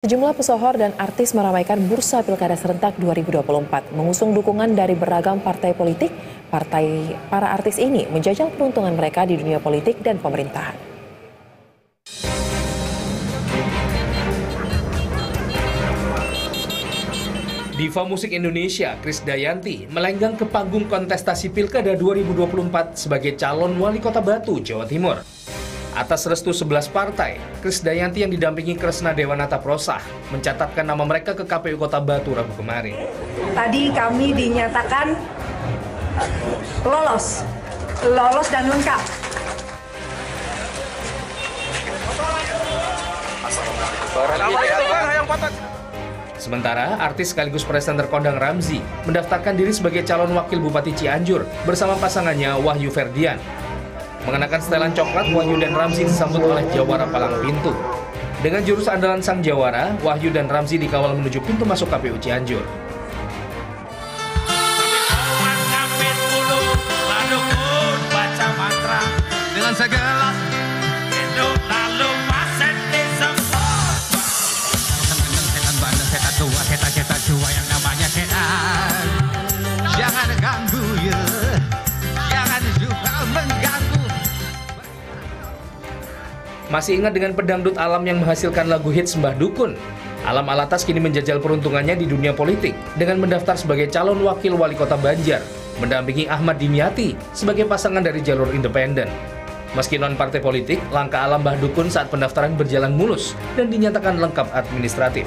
Sejumlah pesohor dan artis meramaikan bursa Pilkada serentak 2024, mengusung dukungan dari beragam partai politik. Para artis ini menjajal peruntungan mereka di dunia politik dan pemerintahan. Diva musik Indonesia, Krisdayanti, melenggang ke panggung kontestasi Pilkada 2024 sebagai calon wali kota Batu, Jawa Timur. Atas restu 11 partai, Krisdayanti yang didampingi Kresna Dewanata Prosah mencatatkan nama mereka ke KPU Kota Batu Rabu kemarin. Tadi kami dinyatakan lolos dan lengkap. Sementara artis sekaligus presenter kondang Ramzy mendaftarkan diri sebagai calon wakil Bupati Cianjur bersama pasangannya Wahyu Ferdian. Mengenakan setelan coklat, Wahyu dan Ramzy disambut oleh Jawara Palang Pintu. Dengan jurus andalan sang Jawara, Wahyu dan Ramzy dikawal menuju pintu masuk KPU Cianjur. Dengan segala hidup lalu maset setan tua, setan tua yang namanya setan. Jangan ganggu ya, jangan juga mengganggu. Masih ingat dengan pedangdut Alam yang menghasilkan lagu hits Mbah Dukun? Alam Alatas kini menjajal peruntungannya di dunia politik dengan mendaftar sebagai calon wakil wali kota Banjar, mendampingi Ahmad Dimyati sebagai pasangan dari jalur independen. Meski non-partai politik, langkah Alam Mbah Dukun saat pendaftaran berjalan mulus dan dinyatakan lengkap administratif.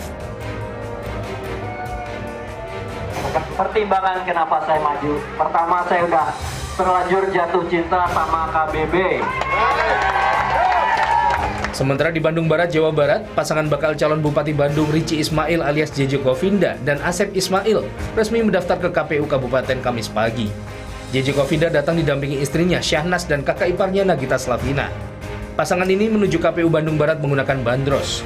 Pertimbangan kenapa saya maju, pertama saya udah terlanjur jatuh cinta sama KBB. Sementara di Bandung Barat, Jawa Barat, pasangan bakal calon Bupati Bandung Rici Ismail alias JJ Govinda dan Asep Ismail resmi mendaftar ke KPU Kabupaten Kamis pagi. JJ Govinda datang didampingi istrinya Syahnas dan kakak iparnya Nagita Slavina. Pasangan ini menuju KPU Bandung Barat menggunakan bandros.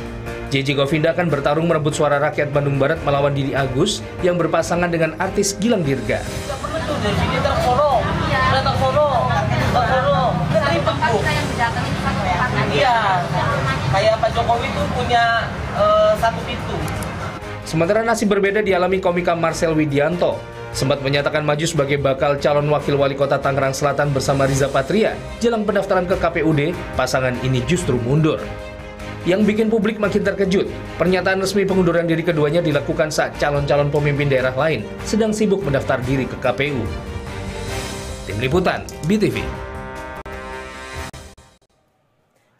JJ Govinda akan bertarung merebut suara rakyat Bandung Barat melawan Didi Agus yang berpasangan dengan artis Gilang Dirga. Iya, kayak Pak Jokowi itu punya satu pintu. Sementara nasib berbeda dialami komika Marcel Widianto. Sempat menyatakan maju sebagai bakal calon wakil wali kota Tangerang Selatan bersama Riza Patria. Jelang pendaftaran ke KPUD, pasangan ini justru mundur. Yang bikin publik makin terkejut, pernyataan resmi pengunduran diri keduanya dilakukan saat calon-calon pemimpin daerah lain sedang sibuk mendaftar diri ke KPU. Tim Liputan, BTV.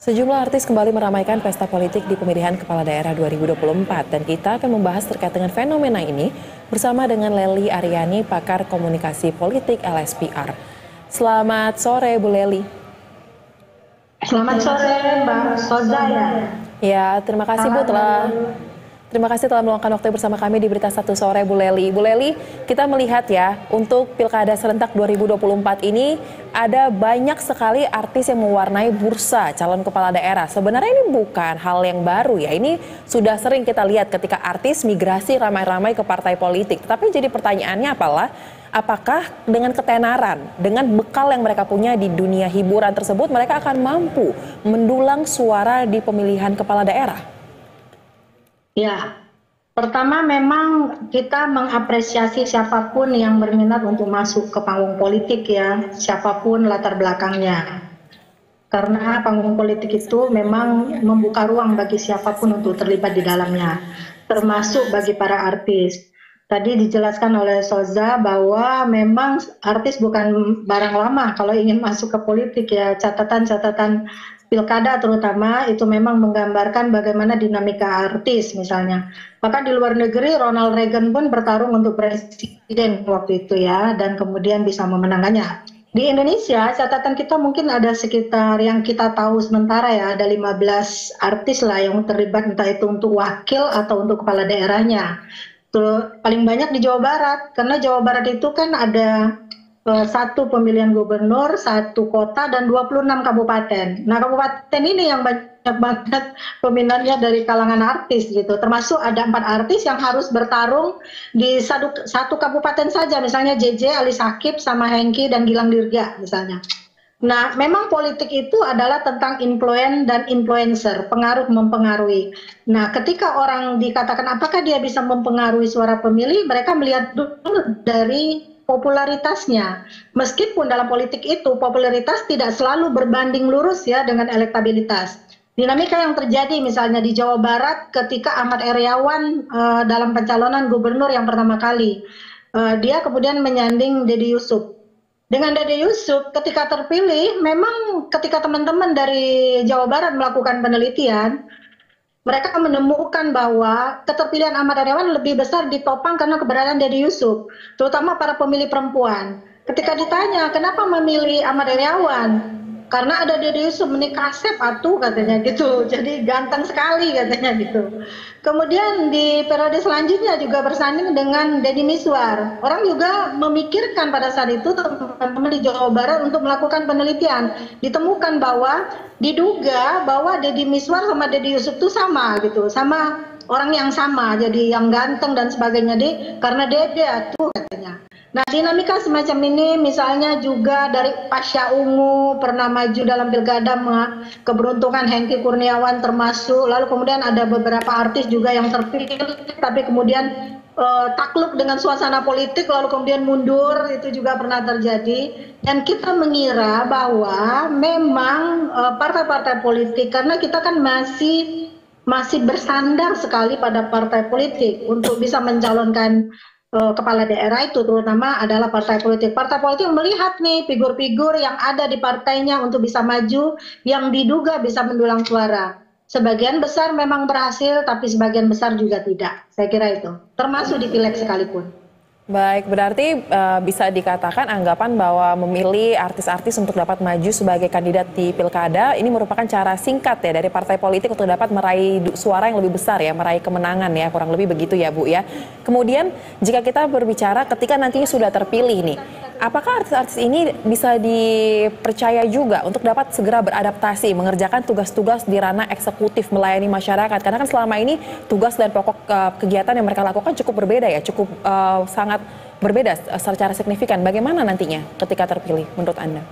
Sejumlah artis kembali meramaikan pesta politik di pemilihan kepala daerah 2024 dan kita akan membahas terkait dengan fenomena ini bersama dengan Lely Aryani, pakar komunikasi politik LSPR. Selamat sore Bu Lely. Selamat sore Mbak Sozaya. Ya, terima kasih Bu telah meluangkan waktu bersama kami di Berita Satu Sore Bu Lely. Bu Lely, kita melihat ya, untuk Pilkada serentak 2024 ini ada banyak sekali artis yang mewarnai bursa calon kepala daerah. Sebenarnya ini bukan hal yang baru ya, ini sudah sering kita lihat ketika artis migrasi ramai-ramai ke partai politik. Tapi jadi pertanyaannya apakah dengan ketenaran, dengan bekal yang mereka punya di dunia hiburan tersebut, mereka akan mampu mendulang suara di pemilihan kepala daerah? Ya, pertama memang kita mengapresiasi siapapun yang berminat untuk masuk ke panggung politik ya, siapapun latar belakangnya. Karena panggung politik itu memang membuka ruang bagi siapapun untuk terlibat di dalamnya, termasuk bagi para artis. Tadi dijelaskan oleh Soza bahwa memang artis bukan barang lama kalau ingin masuk ke politik ya, catatan-catatan Pilkada terutama itu memang menggambarkan bagaimana dinamika artis misalnya. Bahkan di luar negeri Ronald Reagan pun bertarung untuk presiden waktu itu ya, dan kemudian bisa memenangkannya. Di Indonesia catatan kita mungkin ada sekitar yang kita tahu sementara ya, ada 15 artis lah yang terlibat entah itu untuk wakil atau untuk kepala daerahnya. Itu paling banyak di Jawa Barat, karena Jawa Barat itu kan ada satu pemilihan gubernur, satu kota, dan 26 kabupaten. Nah, kabupaten ini yang banyak banget peminatnya dari kalangan artis gitu. Termasuk ada 4 artis yang harus bertarung di satu kabupaten saja. Misalnya JJ, Ali Shakib, sama Hengki, dan Gilang Dirga misalnya. Nah, memang politik itu adalah tentang influence dan influencer, pengaruh mempengaruhi. Nah, ketika orang dikatakan apakah dia bisa mempengaruhi suara pemilih, mereka melihat dulu dari popularitasnya. Meskipun dalam politik itu popularitas tidak selalu berbanding lurus ya dengan elektabilitas. Dinamika yang terjadi misalnya di Jawa Barat ketika Ahmad Heriawan dalam pencalonan gubernur yang pertama kali, dia kemudian menyanding Dedi Yusuf. Dengan Dede Yusuf ketika terpilih, memang ketika teman-teman dari Jawa Barat melakukan penelitian, mereka menemukan bahwa keterpilihan Ahmad Heriawan lebih besar ditopang karena keberadaan Dede Yusuf, terutama para pemilih perempuan. Ketika ditanya, kenapa memilih Ahmad Heriawan? Karena ada Dede Yusuf, menikah Asep atuh katanya gitu, jadi ganteng sekali katanya gitu. Kemudian di periode selanjutnya juga bersanding dengan Deddy Miswar. Orang juga memikirkan pada saat itu teman-teman di Jawa Barat untuk melakukan penelitian. Ditemukan bahwa diduga bahwa Deddy Miswar sama Deddy Yusuf itu sama gitu, sama orang yang sama, jadi yang ganteng dan sebagainya karena Dede tuh katanya. Nah, dinamika semacam ini misalnya juga dari Pasha Ungu pernah maju dalam pilkada, keberuntungan Hengki Kurniawan termasuk, lalu kemudian ada beberapa artis juga yang terpilih tapi kemudian takluk dengan suasana politik lalu kemudian mundur, itu juga pernah terjadi. Dan kita mengira bahwa memang partai-partai politik, karena kita kan masih bersandar sekali pada partai politik untuk bisa mencalonkan kepala daerah, itu terutama adalah partai politik. Partai politik melihat nih figur-figur yang ada di partainya untuk bisa maju, yang diduga bisa mendulang suara. Sebagian besar memang berhasil, tapi sebagian besar juga tidak. Saya kira itu, termasuk di pileg sekalipun. Baik, berarti bisa dikatakan anggapan bahwa memilih artis-artis untuk dapat maju sebagai kandidat di pilkada ini merupakan cara singkat ya dari partai politik untuk dapat meraih suara yang lebih besar ya, meraih kemenangan ya, kurang lebih begitu ya Bu ya. Kemudian jika kita berbicara ketika nantinya sudah terpilih nih, apakah artis-artis ini bisa dipercaya juga untuk dapat segera beradaptasi, mengerjakan tugas-tugas di ranah eksekutif, melayani masyarakat? Karena kan selama ini tugas dan pokok kegiatan yang mereka lakukan cukup berbeda ya, cukup sangat berbeda secara signifikan. Bagaimana nantinya ketika terpilih menurut Anda?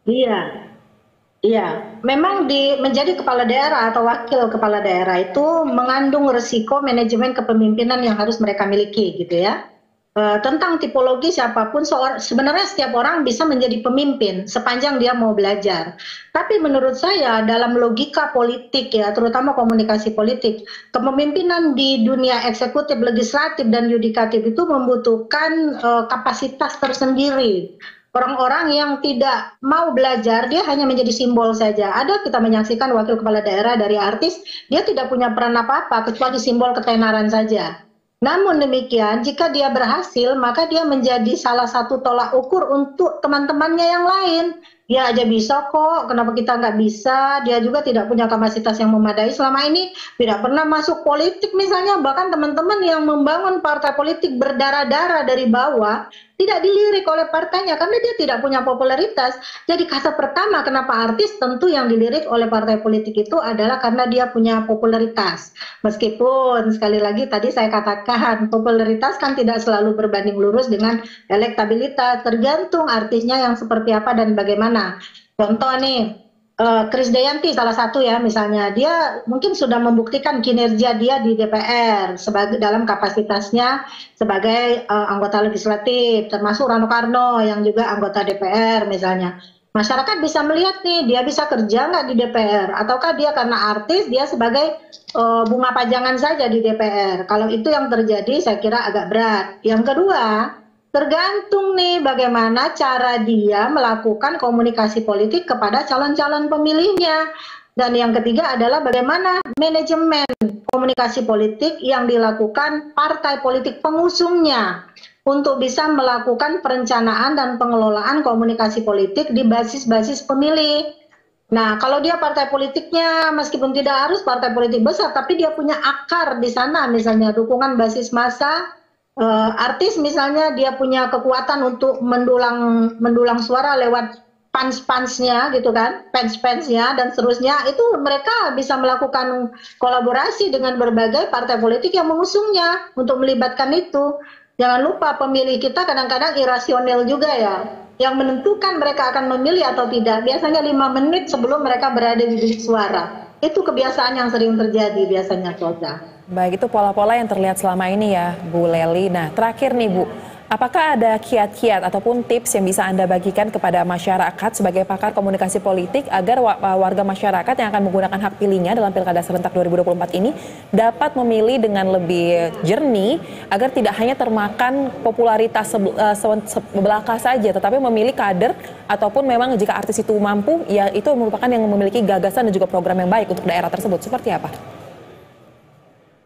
Iya, memang menjadi kepala daerah atau wakil kepala daerah itu mengandung resiko manajemen kepemimpinan yang harus mereka miliki gitu ya. Tentang tipologi siapapun, sebenarnya setiap orang bisa menjadi pemimpin sepanjang dia mau belajar. Tapi menurut saya dalam logika politik ya, terutama komunikasi politik, kepemimpinan di dunia eksekutif, legislatif, dan yudikatif itu membutuhkan kapasitas tersendiri. Orang-orang yang tidak mau belajar, dia hanya menjadi simbol saja. Ada kita menyaksikan wakil kepala daerah dari artis, dia tidak punya peran apa-apa kecuali simbol ketenaran saja. Namun demikian, jika dia berhasil, maka dia menjadi salah satu tolak ukur untuk teman-temannya yang lain. Dia aja bisa kok, kenapa kita nggak bisa? Dia juga tidak punya kapasitas yang memadai. Selama ini tidak pernah masuk politik misalnya, bahkan teman-teman yang membangun partai politik berdarah-darah dari bawah, tidak dilirik oleh partainya karena dia tidak punya popularitas. Jadi kata pertama kenapa artis, tentu yang dilirik oleh partai politik itu adalah karena dia punya popularitas. Meskipun sekali lagi tadi saya katakan popularitas kan tidak selalu berbanding lurus dengan elektabilitas, tergantung artisnya yang seperti apa dan bagaimana. Contoh nih, Krisdayanti salah satu ya, misalnya dia mungkin sudah membuktikan kinerja dia di DPR sebagai dalam kapasitasnya sebagai anggota legislatif, termasuk Rano Karno yang juga anggota DPR misalnya. Masyarakat bisa melihat nih, dia bisa kerja nggak di DPR, ataukah dia karena artis dia sebagai bunga pajangan saja di DPR. Kalau itu yang terjadi saya kira agak berat. Yang kedua, tergantung nih bagaimana cara dia melakukan komunikasi politik kepada calon-calon pemilihnya. Dan yang ketiga adalah bagaimana manajemen komunikasi politik yang dilakukan partai politik pengusungnya untuk bisa melakukan perencanaan dan pengelolaan komunikasi politik di basis-basis pemilih. Nah, kalau dia partai politiknya meskipun tidak harus partai politik besar, tapi dia punya akar di sana, misalnya dukungan basis massa, artis misalnya dia punya kekuatan untuk mendulang suara lewat fans-fansnya gitu kan, fans-fansnya dan seterusnya, itu mereka bisa melakukan kolaborasi dengan berbagai partai politik yang mengusungnya untuk melibatkan itu. Jangan lupa pemilih kita kadang-kadang irasional juga ya. Yang menentukan mereka akan memilih atau tidak biasanya 5 menit sebelum mereka berada di bilik suara. Itu kebiasaan yang sering terjadi biasanya, Soza. Baik, itu pola-pola yang terlihat selama ini ya, Bu Lely. Nah, terakhir nih Bu, apakah ada kiat-kiat ataupun tips yang bisa Anda bagikan kepada masyarakat sebagai pakar komunikasi politik agar warga masyarakat yang akan menggunakan hak pilihnya dalam Pilkada serentak 2024 ini dapat memilih dengan lebih jernih agar tidak hanya termakan popularitas belaka saja, tetapi memilih kader ataupun memang jika artis itu mampu, ya itu merupakan yang memiliki gagasan dan juga program yang baik untuk daerah tersebut. Seperti apa?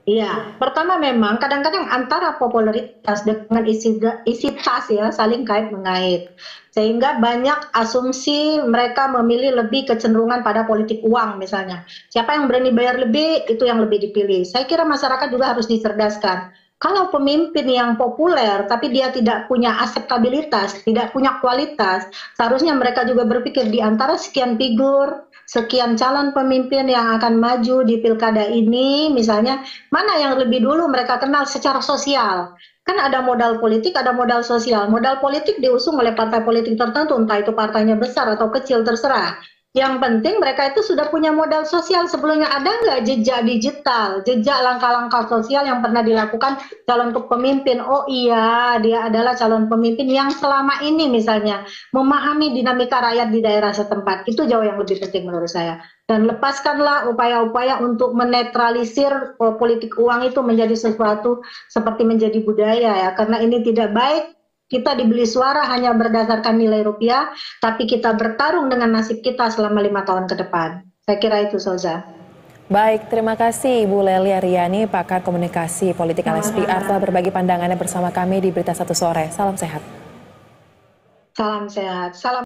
Iya, pertama memang kadang-kadang antara popularitas dengan isi tas ya saling kait-mengait. Sehingga banyak asumsi mereka memilih lebih kecenderungan pada politik uang misalnya. Siapa yang berani bayar lebih, itu yang lebih dipilih. Saya kira masyarakat juga harus dicerdaskan. Kalau pemimpin yang populer tapi dia tidak punya akseptabilitas, tidak punya kualitas, seharusnya mereka juga berpikir di antara sekian figur, sekian calon pemimpin yang akan maju di pilkada ini, misalnya mana yang lebih dulu mereka kenal secara sosial. Kan ada modal politik, ada modal sosial. Modal politik diusung oleh partai politik tertentu, entah itu partainya besar atau kecil terserah. Yang penting mereka itu sudah punya modal sosial sebelumnya. Ada nggak jejak digital, jejak langkah-langkah sosial yang pernah dilakukan calon pemimpin? Oh iya, dia adalah calon pemimpin yang selama ini misalnya memahami dinamika rakyat di daerah setempat. Itu jauh yang lebih penting menurut saya. Dan lepaskanlah upaya-upaya untuk menetralisir politik uang itu menjadi sesuatu seperti menjadi budaya ya. Karena ini tidak baik. Kita dibeli suara hanya berdasarkan nilai rupiah, tapi kita bertarung dengan nasib kita selama 5 tahun ke depan. Saya kira itu, Soza. Baik, terima kasih Ibu Lely Aryani, pakar komunikasi politik LSPR, telah berbagi pandangannya bersama kami di Berita Satu Sore. Salam sehat. Salam sehat. Salam